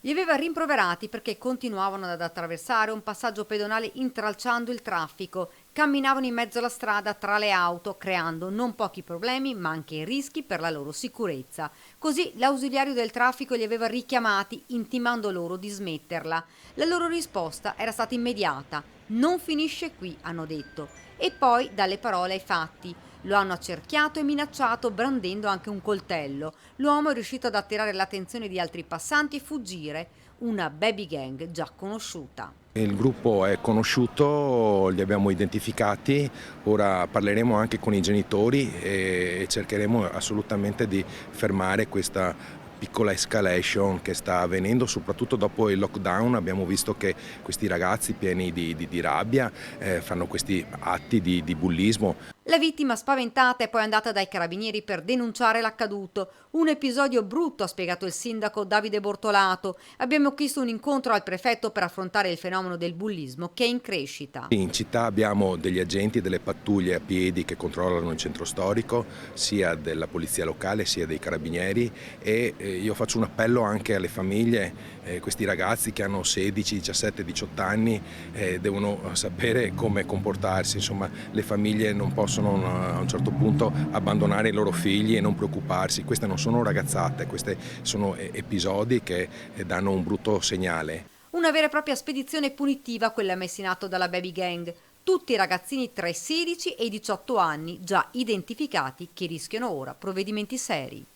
Li aveva rimproverati perché continuavano ad attraversare un passaggio pedonale intralciando il traffico, camminavano in mezzo alla strada tra le auto, creando non pochi problemi ma anche rischi per la loro sicurezza. Così l'ausiliario del traffico li aveva richiamati, intimando loro di smetterla. La loro risposta era stata immediata: non finisce qui, hanno detto. E poi dalle parole ai fatti. Lo hanno accerchiato e minacciato brandendo anche un coltello. L'uomo è riuscito ad attirare l'attenzione di altri passanti e fuggire. Una baby gang già conosciuta. Il gruppo è conosciuto, li abbiamo identificati, ora parleremo anche con i genitori e cercheremo assolutamente di fermare questa piccola escalation che sta avvenendo, soprattutto dopo il lockdown. Abbiamo visto che questi ragazzi pieni di rabbia fanno questi atti di bullismo. La vittima, spaventata, è poi andata dai carabinieri per denunciare l'accaduto. Un episodio brutto, ha spiegato il sindaco Davide Bortolato. Abbiamo chiesto un incontro al prefetto per affrontare il fenomeno del bullismo che è in crescita. In città abbiamo degli agenti delle pattuglie a piedi che controllano il centro storico, sia della polizia locale sia dei carabinieri, e io faccio un appello anche alle famiglie. Questi ragazzi che hanno 16, 17, 18 anni devono sapere come comportarsi, insomma le famiglie non possono a un certo punto abbandonare i loro figli e non preoccuparsi. Queste non sono ragazzate, questi sono episodi che danno un brutto segnale. Una vera e propria spedizione punitiva quella messa in atto dalla baby gang. Tutti ragazzini tra i 16 e i 18 anni, già identificati, che rischiano ora provvedimenti seri.